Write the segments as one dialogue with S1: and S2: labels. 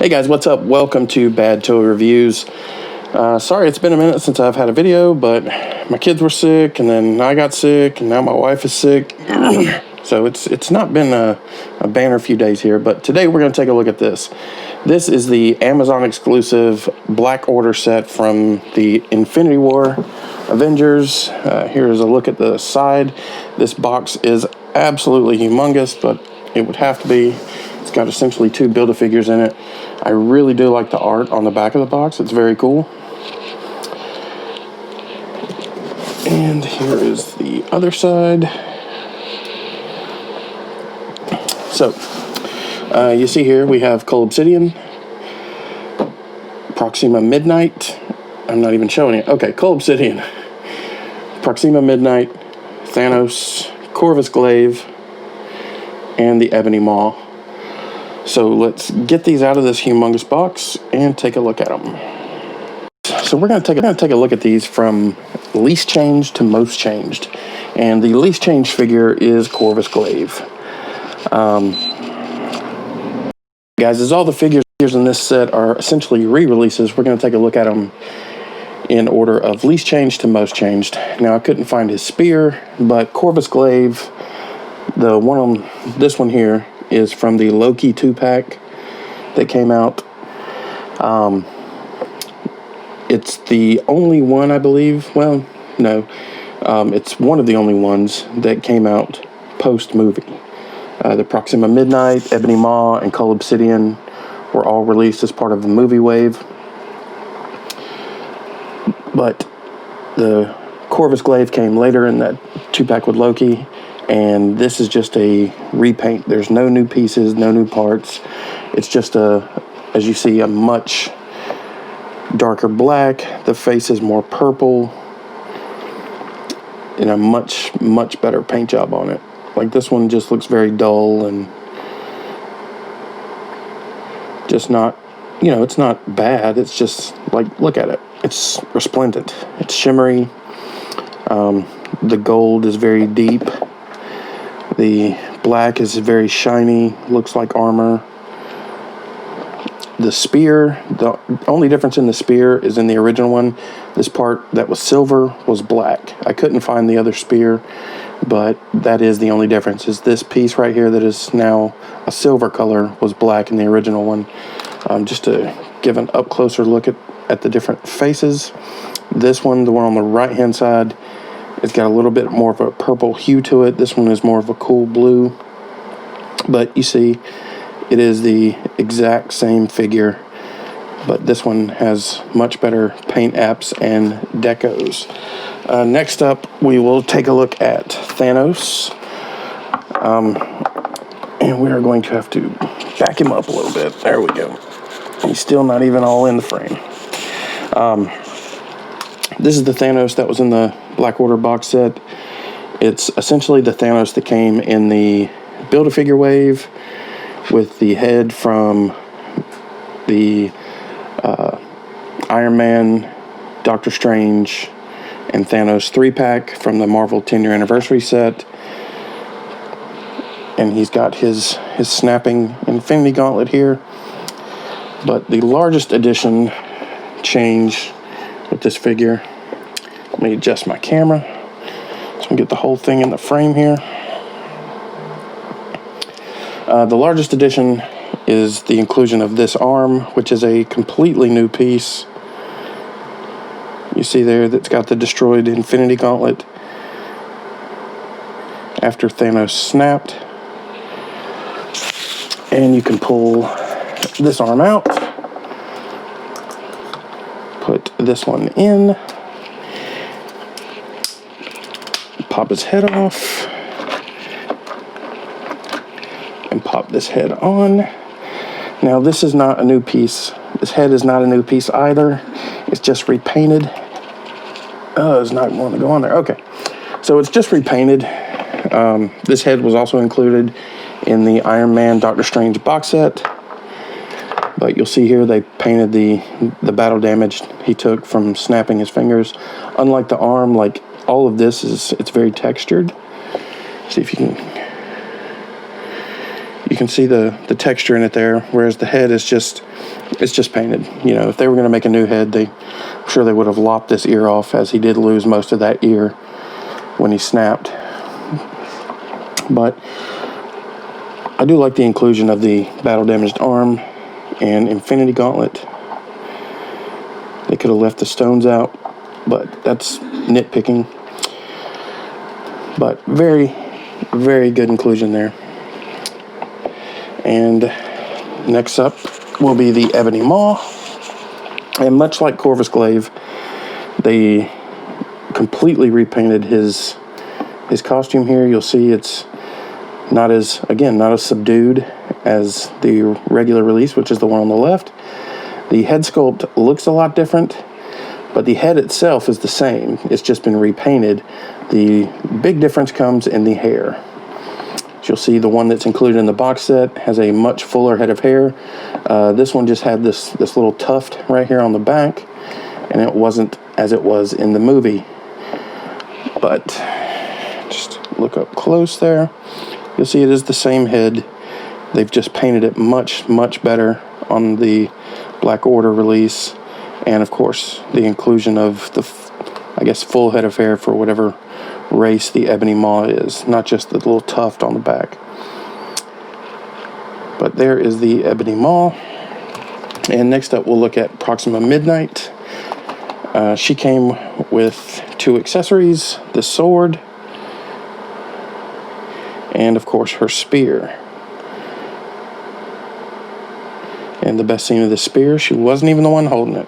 S1: Hey guys, what's up? Welcome to Bad Toy Reviews. Sorry it's been a minute since I've had a video, but my kids were sick, and then I got sick, and now my wife is sick. So it's not been a banner few days here, but today we're going to take a look at this. This is the Amazon exclusive Black Order set from the Infinity War Avengers. Here's a look at the side. This box is absolutely humongous, but it would have to be. It's got essentially two Build-A-Figures in it. I really do like the art on the back of the box. It's very cool. And here is the other side. So, you see here we have Cold Obsidian, Proxima Midnight. I'm not even showing it. Okay, Cold Obsidian, Proxima Midnight, Thanos, Corvus Glaive, and the Ebony Maw. So let's get these out of this humongous box and take a look at them. So we're going to take a look at these from least changed to most changed. And the least changed figure is Corvus Glaive. Guys, as all the figures in this set are essentially re-releases, we're going to take a look at them in order of least changed to most changed. Now, I couldn't find his spear, but Corvus Glaive, the one on this one here, is from the Loki 2-pack that came out. It's the only one, I believe. Well, no. It's one of the only ones that came out post-movie. The Proxima Midnight, Ebony Maw, and Cold Obsidian were all released as part of the movie wave. But the Corvus Glaive came later in that 2-pack with Loki. And this is just a repaint. There's no new pieces, no new parts. It's just as you see, a much darker black. The face is more purple. And a much, much better paint job on it. Like, this one just looks very dull and just not, it's not bad. It's just, like, look at it. It's resplendent. It's shimmery. The gold is very deep. The black is very shiny, looks like armor. The spear, the only difference in the spear is in the original one. This part that was silver was black. I couldn't find the other spear, but that is the only difference. Is this piece right here that is now a silver color was black in the original one. Just to give an up closer look at the different faces. This one, the one on the right hand side, it's got a little bit more of a purple hue to it. This one is more of a cool blue. But you see, it is the exact same figure. But this one has much better paint apps and decos. Next up, we will take a look at Thanos. And we are going to have to back him up a little bit. There we go. He's still not even all in the frame. This is the Thanos that was in the Black Order box set. It's essentially the Thanos that came in the Build-A-Figure wave with the head from the Iron Man, Doctor Strange, and Thanos 3-pack from the Marvel 10-year anniversary set. And he's got his snapping Infinity Gauntlet here. But the largest edition change with this figure, let me adjust my camera so I can get the whole thing in the frame here. The largest addition is the inclusion of this arm, which is a completely new piece. You see there that's got the destroyed Infinity Gauntlet after Thanos snapped. And you can pull this arm out, put this one in, pop his head off, and pop this head on. Now, this is not a new piece. This head is not a new piece either. It's just repainted. Oh, it's not wanting to go on there. Okay. So it's just repainted. This head was also included in the Iron Man Doctor Strange box set. But you'll see here they painted the battle damage he took from snapping his fingers. Unlike the arm, like all of this it's very textured. See if you can see the texture in it there, whereas the head is just it's just painted. You know, if they were going to make a new head, I'm sure they would have lopped this ear off, as he did lose most of that ear when he snapped. But I do like the inclusion of the battle-damaged arm and Infinity Gauntlet. They could have left the stones out, but that's nitpicking. But very, very good inclusion there. And next up will be the Ebony Maw. And much like Corvus Glaive, they completely repainted his costume here. You'll see it's not as subdued as the regular release, which is the one on the left. The head sculpt looks a lot different, but the head itself is the same. It's just been repainted. The big difference comes in the hair. As you'll see, the one that's included in the box set has a much fuller head of hair. This one just had this little tuft right here on the back, and it wasn't as it was in the movie. But just look up close there. You'll see it is the same head. They've just painted it much, much better on the Black Order release. And of course, the inclusion of the, I guess, full head of hair for whatever race the Ebony Maw is, not just the little tuft on the back. But there is the Ebony Maw. And next up, we'll look at Proxima Midnight. She came with 2 accessories, the sword, and of course her spear. And the best scene of the spear, she wasn't even the one holding it.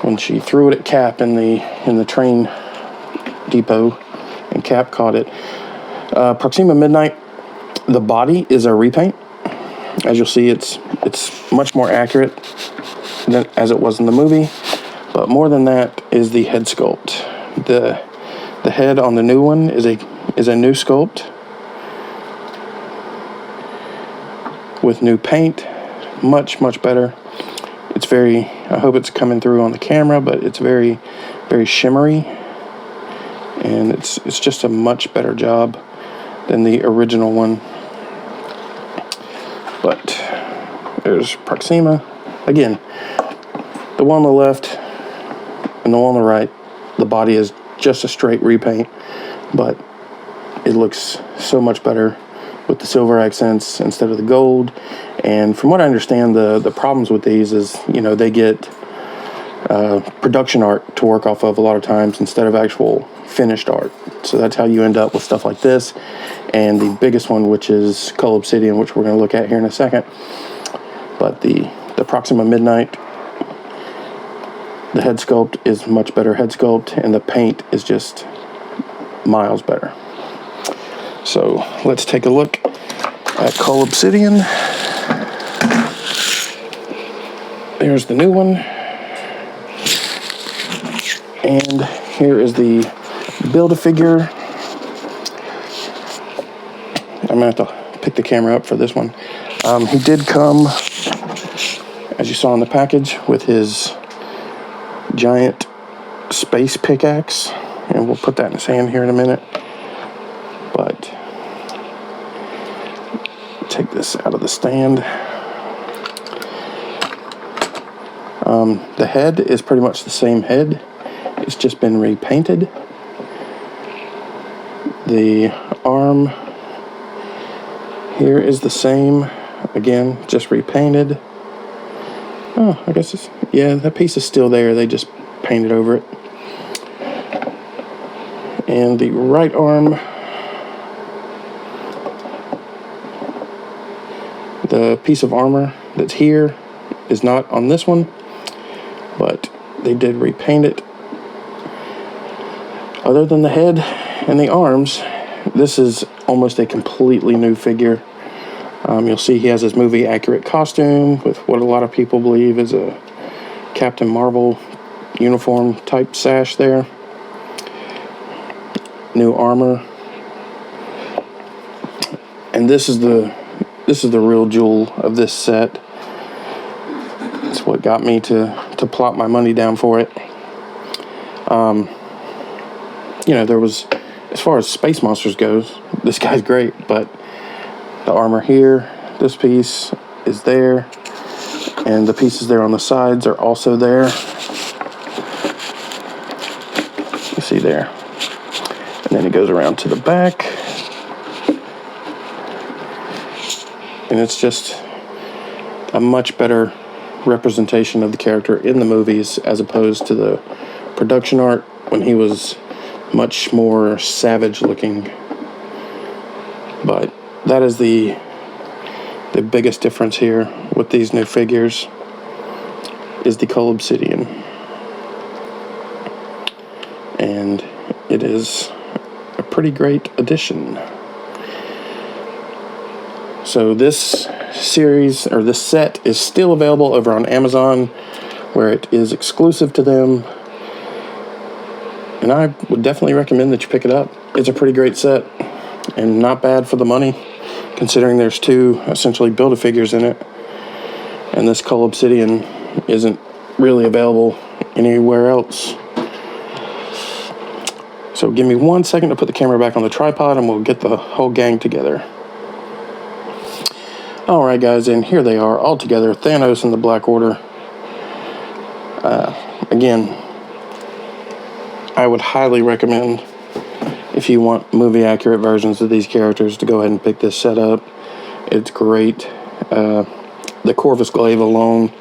S1: When she threw it at Cap in the train depot, and Cap caught it. Proxima Midnight, the body is a repaint. As you'll see, it's much more accurate than as it was in the movie. But more than that is the head sculpt. The head on the new one is a new sculpt with new paint. Much, much better. It's very, I hope it's coming through on the camera, but it's very, very shimmery. And it's just a much better job than the original one. But there's Proxima. Again, the one on the left and the one on the right, the body is just a straight repaint, but it looks so much better with the silver accents instead of the gold. And from what I understand, the problems with these is, you know, they get production art to work off of a lot of times instead of actual finished art. So that's how you end up with stuff like this. And the biggest one, which is Cull Obsidian, which we're going to look at here in a second. But the Proxima Midnight, the head sculpt is much better head sculpt, and the paint is just miles better. So let's take a look at Cull Obsidian. There's the new one. And here is the Build-A-Figure. I'm going to have to pick the camera up for this one. He did come, as you saw in the package, with his giant space pickaxe. And we'll put that in his hand here in a minute. But take this out of the stand. The head is pretty much the same head. It's just been repainted. The arm here is the same. Again, just repainted. Oh, I guess it's, yeah, that piece is still there. They just painted over it. And the right arm, the piece of armor that's here is not on this one, but they did repaint it. Other than the head and the arms, this is almost a completely new figure. You'll see he has his movie accurate costume with what a lot of people believe is a Captain Marvel uniform type sash there. New armor. And this is the real jewel of this set. It's what got me to plop my money down for it. You know, there was, as far as Space Monsters goes, this guy's great, but the armor here, this piece is there, And the pieces there on the sides are also there. You see there. And then it goes around to the back. And it's just a much better representation of the character in the movies as opposed to the production art when he was much more savage looking. But that is the biggest difference here with these new figures is the Cull Obsidian. And it is a pretty great addition. So this series, or this set, is still available over on Amazon, where it is exclusive to them. And I would definitely recommend that you pick it up. It's a pretty great set, and not bad for the money, considering there's 2 essentially Build-A-Figures in it. And this Cull Obsidian isn't really available anywhere else. So give me 1 second to put the camera back on the tripod and we'll get the whole gang together. Alright guys, and here they are all together, Thanos and the Black Order. Again, I would highly recommend, if you want movie accurate versions of these characters, to go ahead and pick this set up. It's great. The Corvus Glaive alone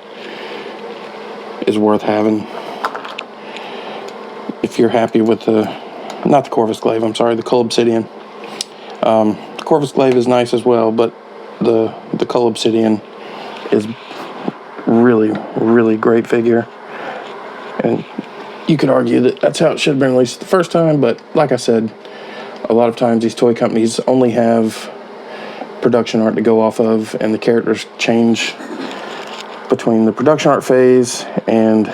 S1: is worth having. If you're happy with not the Corvus Glaive, I'm sorry, the Cull Obsidian. Corvus Glaive is nice as well, but the Cull Obsidian is really, really great figure. And you could argue that that's how it should have been released the first time, but like I said, a lot of times these toy companies only have production art to go off of, and the characters change between the production art phase and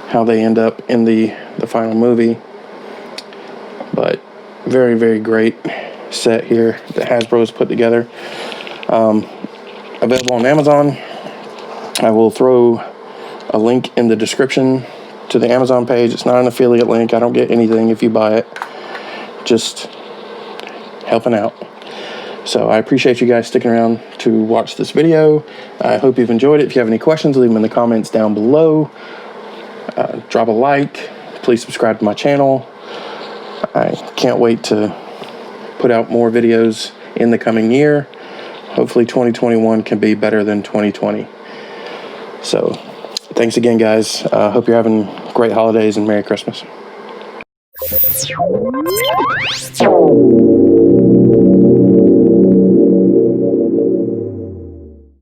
S1: how they end up in the final movie. But very, very great set here that Hasbro's put together. Available on Amazon. I will throw a link in the description to the Amazon page. It's not an affiliate link. I don't get anything if you buy it. Just helping out. So I appreciate you guys sticking around to watch this video. I hope you've enjoyed it. If you have any questions, leave them in the comments down below. Drop a like. Please subscribe to my channel. I can't wait to put out more videos in the coming year. Hopefully 2021 can be better than 2020. So thanks again, guys. Hope you're having great holidays and Merry Christmas.